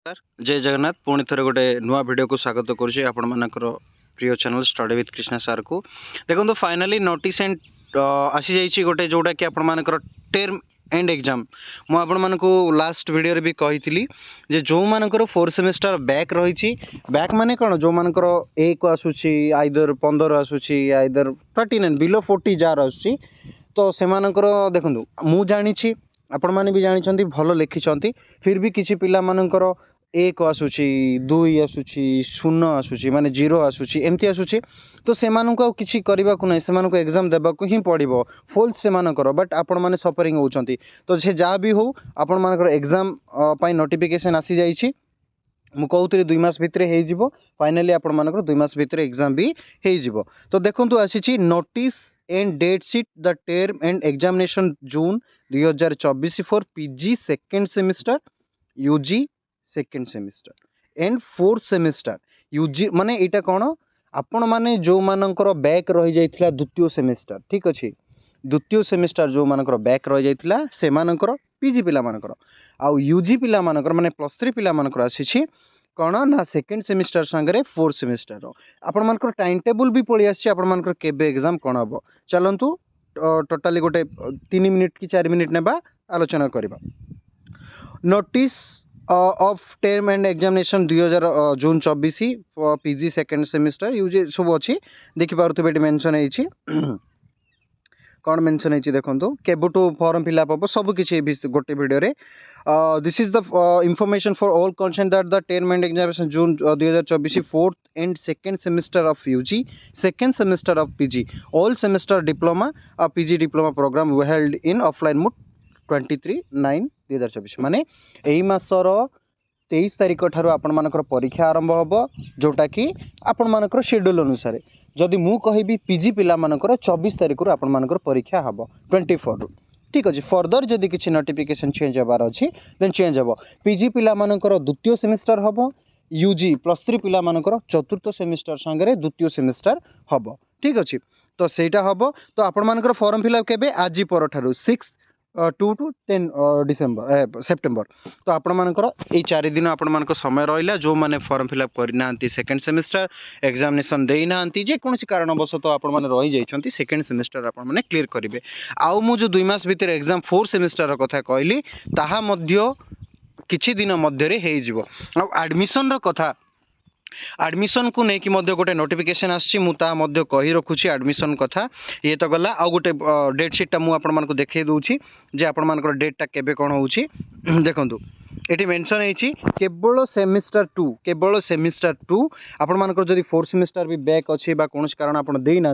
नमस्कार जय जगन्नाथ पुणी थे गोटे नुआ वीडियो को स्वागत करुँचे आपण मानकर प्रिय चैनल स्टडी विथ कृष्णा सार को देखो फाइनाली नोटिस एंड आसी जाइए गोटे जोटा कि आपण मानकर टर्म एंड एग्जाम मुझे लास्ट वीडियो भी कही जे जो मानकर 4th सेमेस्टर बैक रही बैक माने कौन जो मानकर ए को आसूची आइदर 15 आसूची आइदर 39 बिलो 40 जार आसूची तो से देखो मु जानी आपण मैंने भी जानी भल लिखिं फिर भी किसी पिला मानकर एक आसूची दुई आसूची शून्य आसूची माने जीरो आसूची एमती आसूची तो से किसी करने को नहीं से एग्जाम देवाक ही पड़ो फॉल्स से बट आपण मैंने सफरिंग होती तो से जहाँ भी हो आपण मानकर एग्जाम नोटिफिकेशन आसी जाइए मु कहूँ 2 मास भितर हो फाइनाली आपण मानकर 2 मास भितर एग्जाम भी हो तो देखो आसी notice and date sheet the term end examination June 2024 for PG second semester UG second semester and 4th semester UG माने एटा कौन आपण माने जो मानकर बैक रही जाइथिला द्वितीय सेमिस्टर ठीक अच्छे द्वितीय सेमिस्टर जो मानकर बैक रही जाइथिला से मानकर पीजी पिला मानकर आउ यूजी पिला मानकर माने +3 पिला मानकर आसी कौन ना सेकेंड सेमिस्टर सांगे 4th सेमिस्टर आपण मानकर टाइम टेबल भी पड़ी आसी आपण मानकर केबे एग्जाम कौन हम चलतु टोटाली गोटे 3 मिनिट कि 4 मिनिट नेबा आलोचना करबा notice of term end examination 2000 June 24 PG second semester UG सब अच्छी देखिपे मेंशन है कौन मेंशन है देखो केबुटू फॉर्म फिलअप हम सबकि गोटे वीडियो रे this is the information for all concern that the term end examination June 2024 4th and second semester of UG second semester of PG all semester diploma PG diploma program held in offline mode 23/9/2024 माने एई मासर 23 तारिख ठार आपण मानकर परीक्षा आरंभ हम जोटा कि आपण मानकर शेड्यूल अनुसार जदि मु कहि पीजी पिला मानकर 24 तारिख रु आपण मानकर परीक्षा हम 24 ठीक अच्छे फर्दर जदि किसी नोटिफिकेशन चेंज होबार अच्छी देन चेंज हम पीजी पिला मानकर द्वितीय सेमिस्टर हम यूजी +3 पिला मानकर चतुर्थ सेमिस्टर सांगे द्वितीय सेमिस्टर हम ठीक अच्छे तो सेटा हम तो आपण मानकर फॉर्म फिलअप केबे आज पर ठारू 6 2 to 10 डिसेम्बर सेप्टेम्बर तो आपण मानकर ये 4 दिन आपण मानकर समय रहा जो मैंने फॉर्म फिलअप करना सेकेंड सेमिस्टर एग्जामिनेशन देना जेकोसी कारणवश तो आपण मैंने रही जाइए सेकेंड सेमिस्टर आपण मैंने क्लीयर करेंगे आउ मु जो 2 मास भितर एग्जाम 4th सेमिस्टर कथा कहली ताहा मध्य किछि दिन मध्य एडमिशन कथा एडमिशन को लेकिन गोटे नोटिफिकेशन आसी कही रखुची एडमिशन कथा ये तो गला आ गोटे डेट शीटा मुझे देखे दूची जे आपण डेटा केबे कौन हो देखु ये मेंशन है केवल सेमिस्टर 2 आपण मानकर जदि 4th सेमिस्टर भी बैक अच्छे कौन कारण आप देना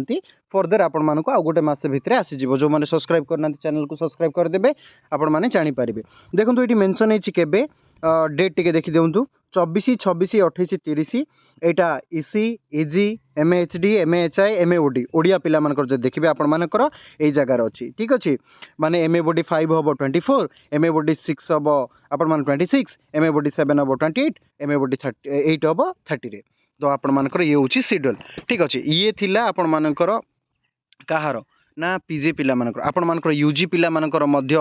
फर्दर आपण मानक आउ गोटे मास भितर आसीज जो मैंने सब्सक्राइब करना चैनल को सब्सक्राइब करदे आपण मैंने जानीपर देखो ये मेंशन है केबे डेट टिके देखी दिंतु 24 26 28 30 यहाँ इसी easy MHD MHI MAOD Odia पिला मानकर जो देखिए आपण मानकर यही जगार अच्छी ठीक अच्छे माने MAOD 5 हम 24 MAOD 6 हम आपण मान 26 MAOD 7 हम 28 MAOD 8 हम 30 रे तो आपण मानकर ये हूँ शेड्यूल ठीक अच्छे ये थिला आपण मानकर कहार ना पीजी पिला मानकर आपण मानकर यूजी पिला मानकर मध्य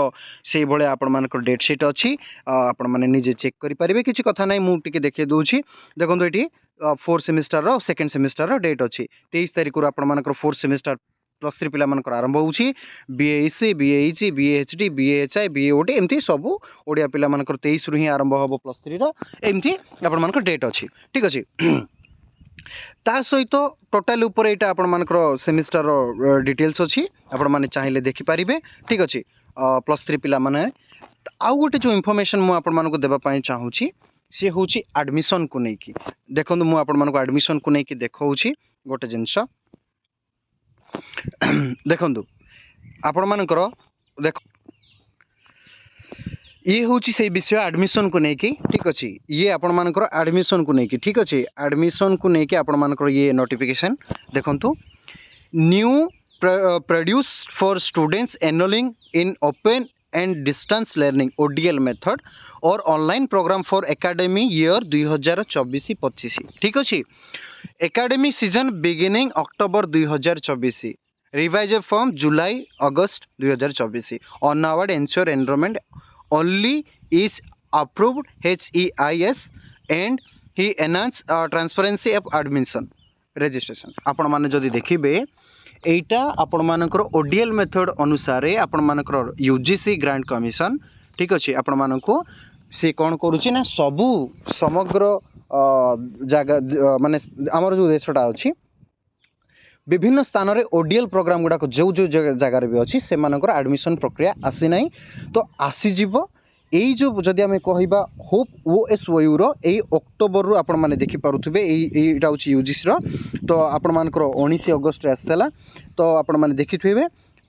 से भले आपण मानकर डेट शीट अच्छी आपण माने निजे चेक करि परिबे किछि कथा नै मु टिके देखे दोछि देखंतु एठी 4th सेमिस्टर रो सेकेंड सेमिस्टर रो डेट अच्छी 23 तारिख रु आपण मानकर 4th सेमिस्टर +3 पिला मानकर आरंभ होउछि BAC BAEC BHD BHI BAOD एमती सब ओडिया पिला मानकर 23 रु ही आरंभ होबो +3 रो एमती आपण मानकर डेट अच्छी ठीक अछि ता सहित टोटाल ऊपर यहाँ आपण मानकर सेमिस्टर डिटेल्स अच्छी आपण माने चाहिए देखिपारे ठीक अच्छे +3 पिला माने आउ गोटे जो इनफॉरमेशन मु आपण मानको देबा पई चाहूची सी हूँ एडमिशन को लेकिन देखो मुझे आपण मानको एडमिशन को लेकिन देखौची गोटे जिनस देखो आपण मानकर देख ये हूँ से विषय एडमिशन को लेकिन ठीक अच्छे ये आपण मानकर एडमिशन को लेकिन ठीक अच्छे एडमिशन को लेकिन आपण मानकर ये नोटिफिकेशन देखंतु new produce for students enrolling in open and distance learning ODL method और online programme for academy year 2024-25 ठीक अच्छे academic season beginning October 2024 revise from July August 2024 on award ensure enrolment only is approved HEIS and he enhance transparency of admission registration आपण माने जदि देखिबे एटा आपण मानकर ODL method अनुसार आपण मानकर यूजीसी ग्रांट कमिशन ठीक अच्छे आपण मानक सी कौन करुच्ची ना सबू समग्र जगह माने आमर जो देशटा अच्छी विभिन्न स्थान में ओडीएल प्रोग्राम गुड़ाक जो जो जगार भी अच्छी से एडमिशन प्रक्रिया आसी ना तो आसीज यही जो जदि आम कहवा होप OSOU यही अक्टोबर रु आपण मैंने देखिपे यहाँ हूँ यूजीसी तो आपण मानकर 19 अगस्ट आसाला तो आपण मैंने देखिथे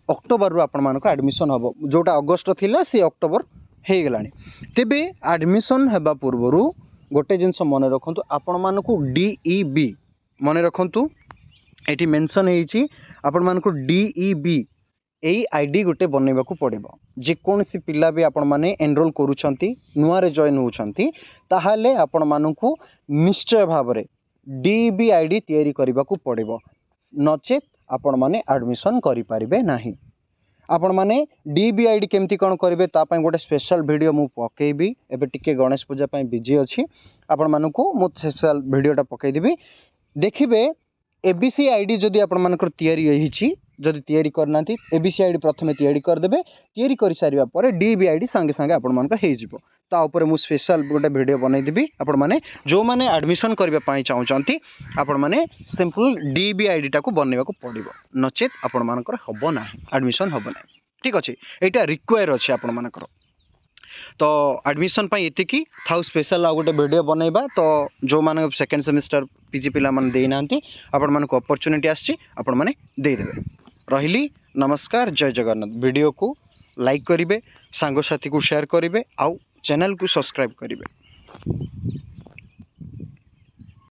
अक्टोबर रु आपण मानकर एडमिशन हम जोटा अगस्ट थिला सी अक्टोबर हो गला तेबे एडमिशन हेबा पूर्व गोटे जिनस मन रखु आपण मानक DEB मन रखु ये मेंशन होती आपण मानक DEB यही आईडी गोटे बनवा पड़ो जेकोसी पिला भी आपण मैंने एनरोल करुँच नुआरे जॉइन होती ताहले आपण मानक निश्चय भाव में DEB आईडी तैयारी करने को पड़ो नचेत आपण मैंने एडमिशन करें ना आपण मैंने DEB आईडी केमती कौन करेंगे तापाई गोटे स्पेशल वीडियो मु पकेबी एबे टिके गणेश पूजा बिजी अच्छी आपण मानक मु स्पेशल वीडियोटा पकईदेवी देखिए एबीसी आईडी जदि आपण मानकर तैयारी होईची जदि तैयारी करना एबीसी आईडी प्रथमे तैयारी करदेबे तैयारी कर सारिबा परे DEB आईडी संगे संगे आपण मानकर हो जिवो ता ऊपर मु स्पेशल गोटे वीडियो बनईदेवी आपण माने जो माने एडमिशन करबा पई चाहउचंती आपण माने सिंपल DEB आईडी टाको बनवा पड़ो नचेत आपण मानकर हबो ना एडमिशन हबो ना ठीक अच्छे यहाँ रिक्वायर अच्छे आपण मानकर तो एडमिशन पाई एतिकी थाउ स्पेशल आ गोटे वीडियो बनैबा तो जो माने सेकंड सेमेस्टर पीजी पिला मन देई नांती आपण मानक अपॉर्चुनिटी आछि आपण माने दे देबे रहिली नमस्कार जय जगन्नाथ वीडियो को लाइक करिवे सांग साथी को शेयर करिवे आउ चैनल को सब्सक्राइब करिवे।